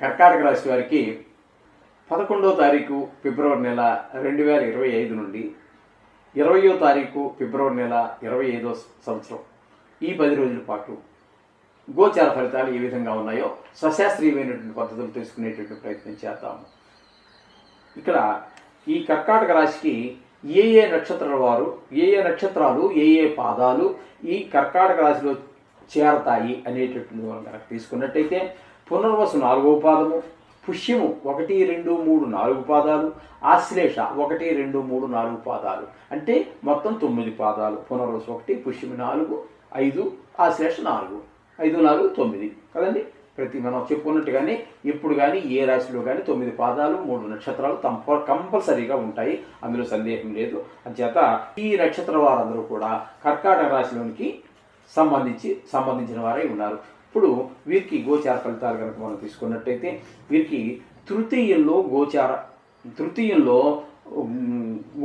కర్కాటక రాశి వారికి 11వ తారీఖు ఫిబ్రవరి నెల 2025 నుండి 20వ తారీఖు ఫిబ్రవరి నెల 25వ సంవత్సరం ఈ 10 రోజుల పాటు గోచార ఫలితాలు ఏ విధంగా ఉన్నాయో సశాస్త్రీయమైనటువంటి పద్ధతులు తెలుసుకునేటువంటి ప్రయత్నం చేద్దాము. ఇక్కడ ఈ కర్కాటక రాశికి ఏ ఏ నక్షత్రాల వారు, ఏ ఏ నక్షత్రాలు, ఏ ఏ పాదాలు ఈ కర్కాటక రాశిలో చేరతాయి అనేటటువంటి మనం కనుక తీసుకున్నట్టయితే పునర్వసు 4వ పాదము, పుష్యము 1, 2, 3, 4 పాదాలు, ఆశ్లేష 1, 2, 3, 4 పాదాలు, అంటే మొత్తం 9 పాదాలు. పునర్వసు 1, పుష్యము 4, 5, ఆశ్లేష 4, 5, 4, 9 కదండి. ప్రతి మనం చెప్పుకున్నట్టుగానే ఇప్పుడు కానీ ఏ రాశిలో కానీ 9 పాదాలు 3 నక్షత్రాలు కంపల్సరీగా ఉంటాయి, అందులో సందేహం లేదు. అంచేత ఈ నక్షత్ర వారందరూ కూడా కర్కాటక రాశిలోనికి సంబంధించిన వారై ఉన్నారు. ఇప్పుడు వీరికి గోచార ఫలితాలు కనుక మనం తీసుకున్నట్టయితే వీరికి తృతీయంలో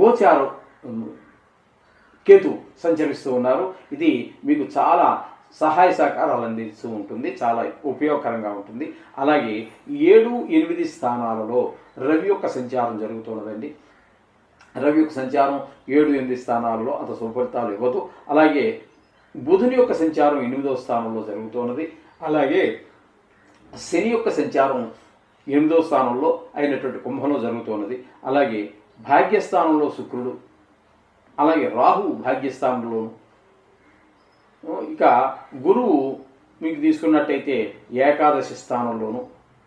గోచార కేతు సంచరిస్తూ ఉన్నారు. ఇది మీకు చాలా సహాయ సహకారాలు అందిస్తూ ఉంటుంది, చాలా ఉపయోగకరంగా ఉంటుంది. అలాగే 7, 8 స్థానాలలో రవి యొక్క సంచారం జరుగుతున్నదండి. రవి యొక్క సంచారం 7, 8 స్థానాలలో అంత సుఫలితాలు ఇవ్వదు. అలాగే బుధుని యొక్క సంచారం 8వ స్థానంలో జరుగుతున్నది. అలాగే శని యొక్క సంచారం 8వ స్థానంలో అయినటువంటి కుంభంలో జరుగుతున్నది. అలాగే భాగ్యస్థానంలో శుక్రుడు, అలాగే రాహు భాగ్యస్థానంలో, ఇక గురువు మీకు తీసుకున్నట్టయితే ఏకాదశి స్థానంలోను,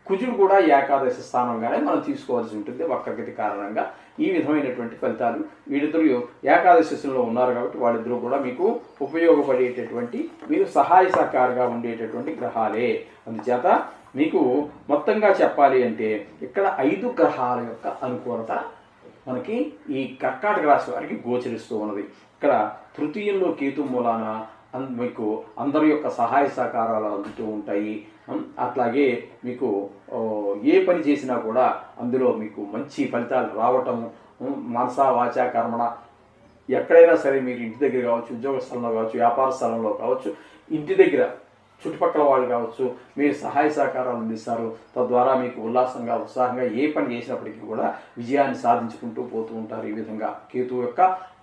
కుజుడు కూడా ఏకాదశి స్థానంగానే మనం తీసుకోవాల్సి ఉంటుంది వక్రగతి కారణంగా. ఈ విధమైనటువంటి ఫలితాలు వీళ్ళిద్దరూ ఏకాదశిలో ఉన్నారు కాబట్టి వాళ్ళిద్దరూ కూడా మీకు ఉపయోగపడేటటువంటి, మీరు సహాయ సహకారంగా ఉండేటటువంటి గ్రహాలే. అందుచేత మీకు మొత్తంగా చెప్పాలి అంటే ఇక్కడ 5 గ్రహాల యొక్క అనుకూలత మనకి ఈ కర్కాటక రాశి వారికి గోచరిస్తూ ఉన్నది. ఇక్కడ తృతీయంలో కేతు మూలాన మీకు అందరి యొక్క సహాయ సహకారాలు అందుతూ ఉంటాయి. అట్లాగే మీకు ఏ పని చేసినా కూడా అందులో మీకు మంచి ఫలితాలు రావటం, మనసా వాచా కర్మణ, ఎక్కడైనా సరే మీరు ఇంటి దగ్గర కావచ్చు, ఉద్యోగ స్థలంలో కావచ్చు, వ్యాపార స్థలంలో కావచ్చు, ఇంటి దగ్గర చుట్టుపక్కల వాళ్ళు కావచ్చు, మీరు సహాయ సహకారాలు అందిస్తారు. తద్వారా మీకు ఉత్సాహంగా ఏ పని చేసినప్పటికీ కూడా విజయాన్ని సాధించుకుంటూ పోతూ ఉంటారు. ఈ విధంగా కేతువు యొక్క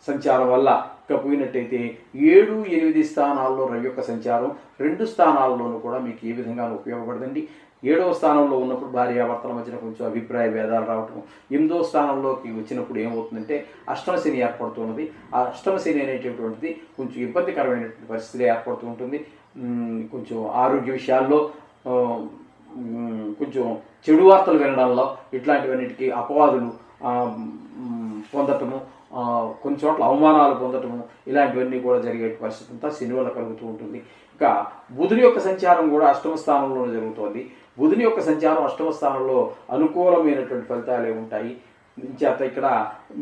సంచారం వల్ల ఇక పోయినట్టయితే 7, 8 స్థానాల్లో రవి యొక్క సంచారం 2 స్థానాల్లోనూ కూడా మీకు ఏ విధంగా ఉపయోగపడుతుంది. 7వ స్థానంలో ఉన్నప్పుడు భార్యాభర్తల మధ్యన కొంచెం అభిప్రాయ భేదాలు రావటం, 8వ స్థానంలోకి వచ్చినప్పుడు ఏమవుతుందంటే అష్టమ శని ఏర్పడుతున్నది. ఆ అష్టమ శని అనేటటువంటిది కొంచెం ఇబ్బందికరమైనటువంటి పరిస్థితి ఏర్పడుతూ ఉంటుంది. కొంచెం ఆరోగ్య విషయాల్లో కొంచెం చెడు వార్తలు వినడంలో ఇట్లాంటివన్నిటికీ అపవాదులు పొందటము, కొన్ని చోట్ల అవమానాలు పొందటము, ఇలాంటివన్నీ కూడా జరిగే పరిస్థితి అంతా శని వల్ల కలుగుతూ ఉంటుంది. ఇక బుధుని యొక్క సంచారం కూడా 8వ స్థానంలోనే జరుగుతోంది. బుధుని యొక్క సంచారం 8వ స్థానంలో అనుకూలమైనటువంటి ఫలితాలే ఉంటాయి. చేత ఇక్కడ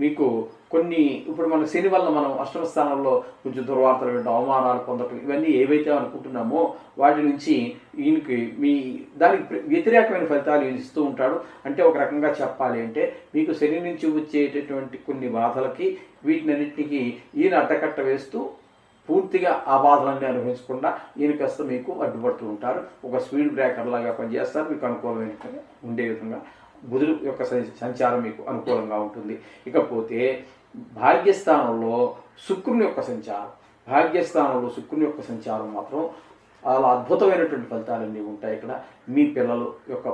మీకు కొన్ని ఇప్పుడు మన శని వల్ల మనం 8వ స్థానంలో కొంచెం దుర్వార్తలు వినడం, అవమానాలు పొందటం, ఇవన్నీ ఏవైతే అనుకుంటున్నామో వాటి నుంచి ఈయనకి దానికి వ్యతిరేకమైన ఫలితాలు ఇస్తూ ఉంటాడు. అంటే ఒక రకంగా చెప్పాలి అంటే మీకు శని నుంచి వచ్చేటటువంటి కొన్ని బాధలకి వీటినన్నింటికి ఈయన అడ్డకట్ట వేస్తూ పూర్తిగా ఆ బాధలన్నీ అనుభవించకుండా ఈయన కాస్త మీకు అడ్డుపడుతూ ఉంటారు. ఒక స్పీడ్ బ్రేకర్ లాగా పనిచేస్తారు. మీకు అనుకూలమైన ఉండే విధంగా బుధుడు యొక్క సంచారం మీకు అనుకూలంగా ఉంటుంది. ఇకపోతే భాగ్యస్థానంలో శుక్రుని యొక్క సంచారం మాత్రం చాలా అద్భుతమైనటువంటి ఫలితాలన్నీ ఉంటాయి. ఇక్కడ మీ పిల్లల యొక్క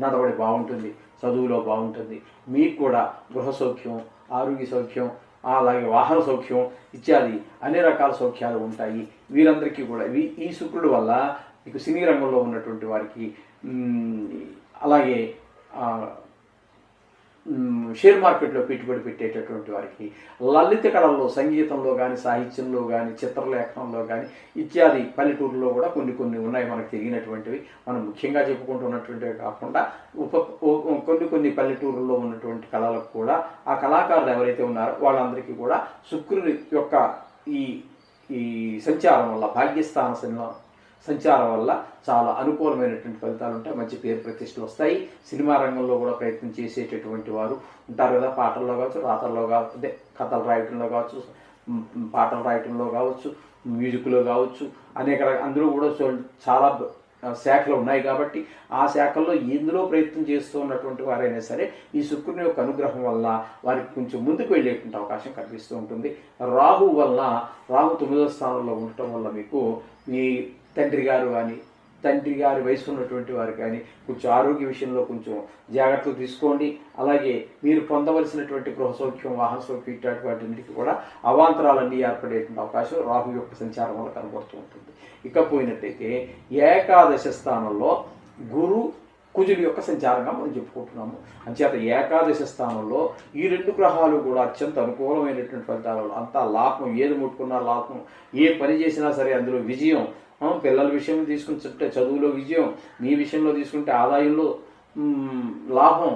నడవడి బాగుంటుంది, చదువులో బాగుంటుంది, మీకు కూడా గృహ సౌఖ్యం, ఆరోగ్య సౌఖ్యం, అలాగే వాహన సౌఖ్యం ఇత్యాది అన్ని రకాల సౌఖ్యాలు ఉంటాయి. వీరందరికీ కూడా ఈ శుక్రుడు వల్ల మీకు సినీ రంగంలో ఉన్నటువంటి వారికి, అలాగే షేర్ మార్కెట్లో పెట్టుబడి పెట్టేటటువంటి వారికి, లలిత కళల్లో, సంగీతంలో కానీ, సాహిత్యంలో కానీ, చిత్రలేఖనంలో కానీ ఇత్యాది పల్లెటూరులో కూడా కొన్ని ఉన్నాయి మనకు తెలియనటువంటివి. మనం ముఖ్యంగా చెప్పుకుంటున్నటువంటివి కాకుండా కొన్ని పల్లెటూరుల్లో ఉన్నటువంటి కళలకు కూడా ఆ కళాకారులు ఎవరైతే ఉన్నారో వాళ్ళందరికీ కూడా శుక్రుని యొక్క ఈ సంచారం వల్ల, భాగ్యస్థాన సంచారం వల్ల చాలా అనుకూలమైనటువంటి ఫలితాలు ఉంటాయి. మంచి పేరు ప్రతిష్టలు వస్తాయి. సినిమా రంగంలో కూడా ప్రయత్నం చేసేటటువంటి వారు ఉంటారు కదా, పాటల్లో కావచ్చు, రాతల్లో కావచ్చు, అదే కథలు రాయటంలో కావచ్చు, పాటలు రాయటంలో కావచ్చు, మ్యూజిక్లో కావచ్చు, అనేక అందులో కూడా చాలా శాఖలు ఉన్నాయి కాబట్టి ఆ శాఖల్లో ఇందులో ప్రయత్నం చేస్తూ ఉన్నటువంటి వారైనా సరే ఈ శుక్రుని యొక్క అనుగ్రహం వల్ల వారికి కొంచెం ముందుకు వెళ్ళేటువంటి అవకాశం కనిపిస్తూ ఉంటుంది. రాహు వల్ల, రాహు 9వ స్థానంలో ఉండటం వల్ల మీకు మీ తండ్రి గారి వయసు ఉన్నటువంటి వారు కానీ కొంచెం ఆరోగ్య విషయంలో కొంచెం జాగ్రత్తలు తీసుకోండి. అలాగే మీరు పొందవలసినటువంటి గృహ సౌఖ్యం, వాహన సౌఖ్యం ఇట్లాంటి వాటికి కూడా అవాంతరాలన్నీ ఏర్పడేటువంటి అవకాశం రాహు యొక్క సంచారం వల్ల కనబడుతూ ఉంటుంది. ఇకపోయినట్టయితే ఏకాదశ స్థానంలో గురు కుజుడి యొక్క సంచారంగా మనం చెప్పుకుంటున్నాము. అంచేత ఏకాదశ స్థానంలో ఈ 2 గ్రహాలు కూడా అత్యంత అనుకూలమైనటువంటి ఫలితాలు, అంతా లాభం, ఏది ముట్టుకున్నా లాభం, ఏ పని చేసినా సరే అందులో విజయం, పిల్లల విషయం తీసుకుంటే చదువులో విజయం, మీ విషయంలో తీసుకుంటే ఆదాయంలో లాభం,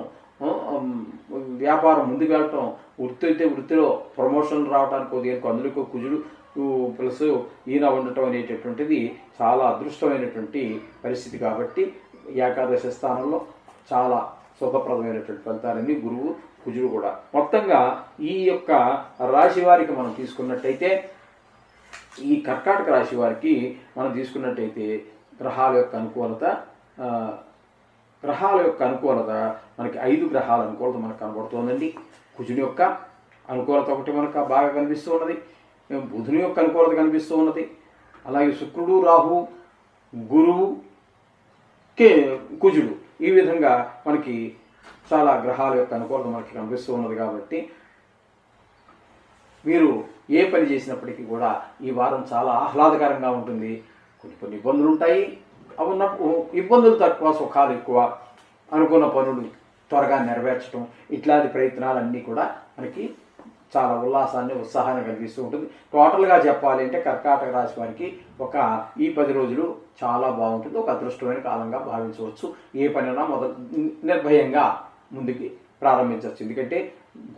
వ్యాపారం ముందుకు వెళ్ళటం, వృత్తి అయితే వృత్తిలో ప్రమోషన్లు రావడానికి దేనికి అందులో కుజుడు ప్లస్ ఈయన ఉండటం అనేటటువంటిది చాలా అదృష్టమైనటువంటి పరిస్థితి. కాబట్టి ఏకాదశ స్థానంలో చాలా శుభప్రదమైనటువంటి ఫలితాలన్నీ గురువు కుజుడు కూడా. మొత్తంగా ఈ యొక్క రాశి వారికి మనం తీసుకున్నట్టయితే, ఈ కర్కాటక రాశి వారికి మనం తీసుకున్నట్టయితే గ్రహాల యొక్క అనుకూలత మనకి 5 గ్రహాల అనుకూలత మనకు కనబడుతోందండి. కుజుని యొక్క అనుకూలత ఒకటి మనకు బాగా కనిపిస్తూ ఉన్నది, బుధుని యొక్క అనుకూలత కనిపిస్తూ ఉన్నది, అలాగే శుక్రుడు, రాహు, గురువు, కుజుడు, ఈ విధంగా మనకి చాలా గ్రహాల యొక్క అనుకూలత మనకి కనిపిస్తూ ఉన్నది. కాబట్టి మీరు ఏ పని చేసినప్పటికీ కూడా ఈ వారం చాలా ఆహ్లాదకరంగా ఉంటుంది. కొన్ని ఇబ్బందులు ఉంటాయి, ఇబ్బందులు తక్కువ, సుఖాలు ఎక్కువ, అనుకున్న పనులు త్వరగా నెరవేర్చడం, ఇట్లాంటి ప్రయత్నాలన్నీ కూడా మనకి చాలా ఉల్లాసాన్ని, ఉత్సాహాన్ని కలిగిస్తూ ఉంటుంది. టోటల్గా చెప్పాలి అంటే కర్కాటక రాశి వారికి ఈ 10 రోజులు చాలా బాగుంటుంది. ఒక అదృష్టమైన కాలంగా భావించవచ్చు. ఏ పనైనా నిర్భయంగా ముందుకి ప్రారంభించవచ్చు. ఎందుకంటే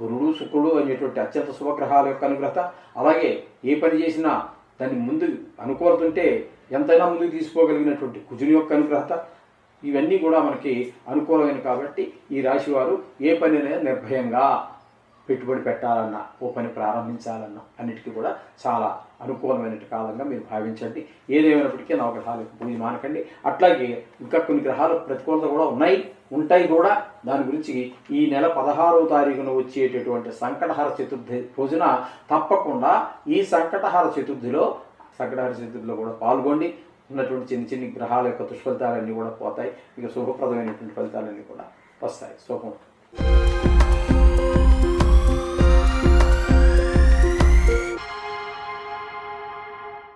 గురుడు, శుక్రుడు అనేటువంటి అత్యంత శుభగ్రహాల యొక్క అనుగ్రహత, అలాగే ఏ పని చేసినా దాన్ని ముందు అనుకూలతుంటే ఎంతైనా ముందుకు తీసుకోగలిగినటువంటి కుజుని యొక్క అనుగ్రహత, ఇవన్నీ కూడా మనకి అనుకూలమైన. కాబట్టి ఈ రాశి వారు ఏ పనినైనా నిర్భయంగా పెట్టుబడి పెట్టాలన్నా, ఓ పని ప్రారంభించాలన్నా అన్నిటికీ కూడా చాలా అనుకూలమైన కాలంగా మీరు భావించండి. ఏదేమైనప్పటికీ నవగ్రహాలకు పూజ మానకండి. అట్లాగే ఇంకా కొన్ని గ్రహాలు ప్రతికూలత కూడా ఉంటాయి కూడా. దాని గురించి ఈ నెల 16వ తారీఖున వచ్చేటటువంటి సంకటహర చతుర్థి రోజున తప్పకుండా ఈ సంకటహర చతుర్థిలో కూడా పాల్గొండి. ఉన్నటువంటి చిన్ని గ్రహాల యొక్క దుష్ఫలితాలన్నీ కూడా పోతాయి. ఇక శుభప్రదమైనటువంటి ఫలితాలన్నీ కూడా వస్తాయి. శుభం.